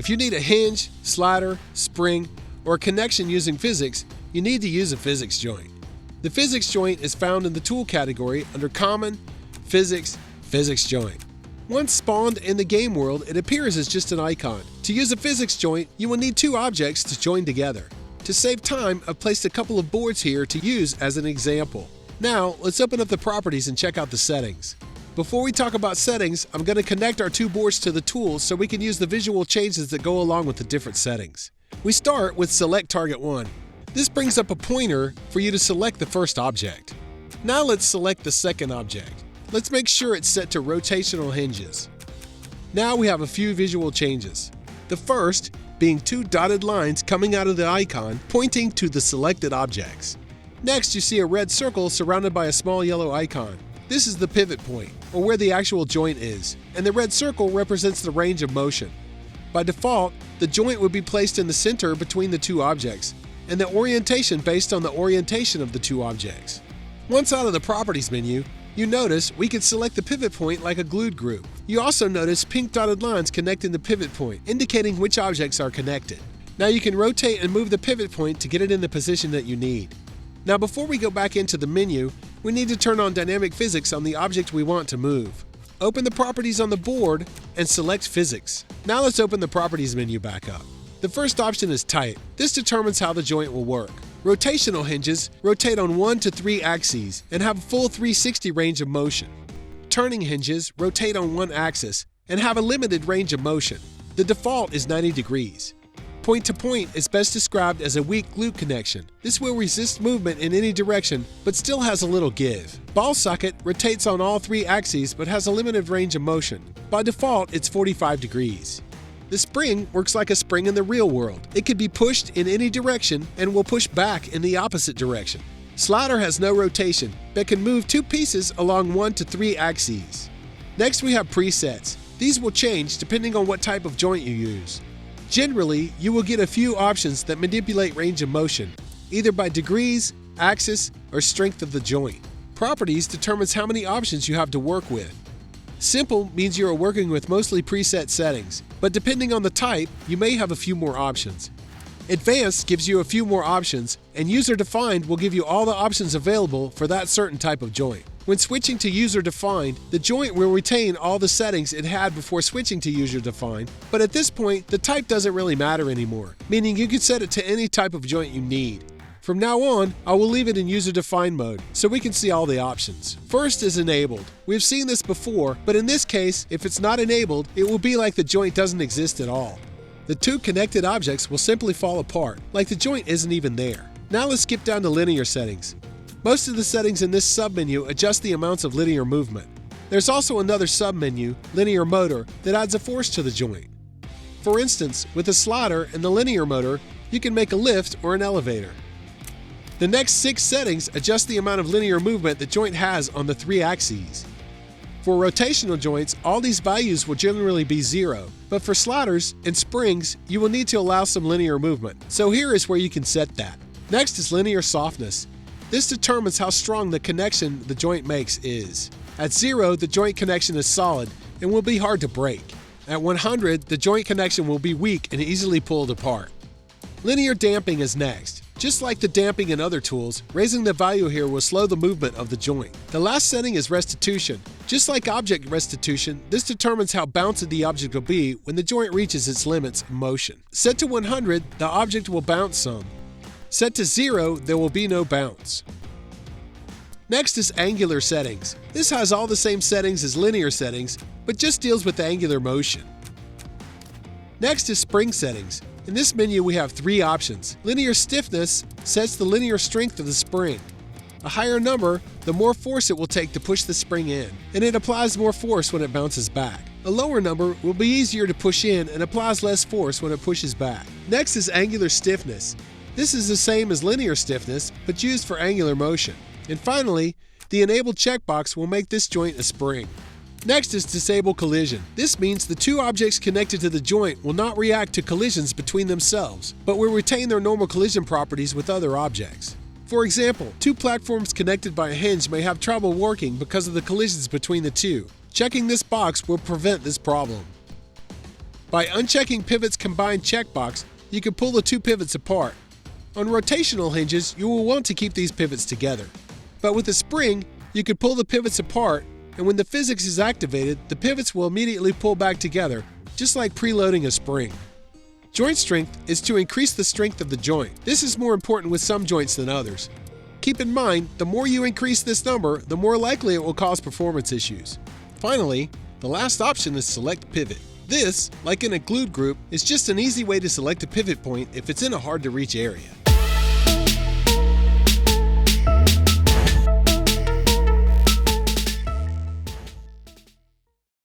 If you need a hinge, slider, spring, or a connection using physics, you need to use a physics joint. The physics joint is found in the tool category under Common, Physics, Physics Joint. Once spawned in the game world, it appears as just an icon. To use a physics joint, you will need two objects to join together. To save time, I've placed a couple of boards here to use as an example. Now, let's open up the properties and check out the settings. Before we talk about settings, I'm going to connect our two boards to the tool so we can use the visual changes that go along with the different settings. We start with Select Target 1. This brings up a pointer for you to select the first object. Now let's select the second object. Let's make sure it's set to Rotational Hinges. Now we have a few visual changes. The first being two dotted lines coming out of the icon pointing to the selected objects. Next, you see a red circle surrounded by a small yellow icon. This is the pivot point, or where the actual joint is, and the red circle represents the range of motion. By default, the joint would be placed in the center between the two objects, and the orientation based on the orientation of the two objects. Once out of the Properties menu, you notice we can select the pivot point like a glued group. You also notice pink dotted lines connecting the pivot point, indicating which objects are connected. Now you can rotate and move the pivot point to get it in the position that you need. Now before we go back into the menu, we need to turn on dynamic physics on the object we want to move. Open the properties on the board and select Physics. Now let's open the Properties menu back up. The first option is Tight. This determines how the joint will work. Rotational hinges rotate on 1 to 3 axes and have a full 360 range of motion. Turning hinges rotate on one axis and have a limited range of motion. The default is 90 degrees. Point-to-point is best described as a weak glute connection. This will resist movement in any direction, but still has a little give. Ball socket rotates on all 3 axes but has a limited range of motion. By default, it's 45 degrees. The spring works like a spring in the real world. It can be pushed in any direction and will push back in the opposite direction. Slider has no rotation, but can move 2 pieces along 1 to 3 axes. Next, we have presets. These will change depending on what type of joint you use. Generally, you will get a few options that manipulate range of motion, either by degrees, axis, or strength of the joint. Properties determines how many options you have to work with. Simple means you are working with mostly preset settings, but depending on the type, you may have a few more options. Advanced gives you a few more options, and User-Defined will give you all the options available for that certain type of joint. When switching to User-Defined, the joint will retain all the settings it had before switching to User-Defined, but at this point, the type doesn't really matter anymore, meaning you can set it to any type of joint you need. From now on, I will leave it in User-Defined mode so we can see all the options. First is Enabled. We've seen this before, but in this case, if it's not enabled, it will be like the joint doesn't exist at all. The two connected objects will simply fall apart, like the joint isn't even there. Now let's skip down to Linear Settings. Most of the settings in this submenu adjust the amounts of linear movement. There's also another submenu, Linear Motor, that adds a force to the joint. For instance, with a slider and the linear motor, you can make a lift or an elevator. The next 6 settings adjust the amount of linear movement the joint has on the 3 axes. For rotational joints, all these values will generally be 0, but for sliders and springs, you will need to allow some linear movement. So here is where you can set that. Next is Linear Softness. This determines how strong the connection the joint makes is. At 0, the joint connection is solid and will be hard to break. At 100, the joint connection will be weak and easily pulled apart. Linear Damping is next. Just like the damping in other tools, raising the value here will slow the movement of the joint. The last setting is Restitution. Just like object restitution, this determines how bouncy the object will be when the joint reaches its limits of motion. Set to 100, the object will bounce some. Set to 0, there will be no bounce. Next is Angular Settings. This has all the same settings as linear settings, but just deals with angular motion. Next is Spring Settings. In this menu, we have 3 options. Linear Stiffness sets the linear strength of the spring. A higher number, the more force it will take to push the spring in, and it applies more force when it bounces back. A lower number will be easier to push in and applies less force when it pushes back. Next is Angular Stiffness. This is the same as linear stiffness, but used for angular motion. And finally, the Enable checkbox will make this joint a spring. Next is Disable Collision. This means the 2 objects connected to the joint will not react to collisions between themselves, but will retain their normal collision properties with other objects. For example, 2 platforms connected by a hinge may have trouble working because of the collisions between the 2. Checking this box will prevent this problem. By unchecking Pivot's Combine checkbox, you can pull the two pivots apart. On rotational hinges, you will want to keep these pivots together. But with a spring, you can pull the pivots apart, and when the physics is activated, the pivots will immediately pull back together, just like preloading a spring. Joint strength is to increase the strength of the joint. This is more important with some joints than others. Keep in mind, the more you increase this number, the more likely it will cause performance issues. Finally, the last option is Select Pivot. This, like in a glued group, is just an easy way to select a pivot point if it's in a hard-to-reach area.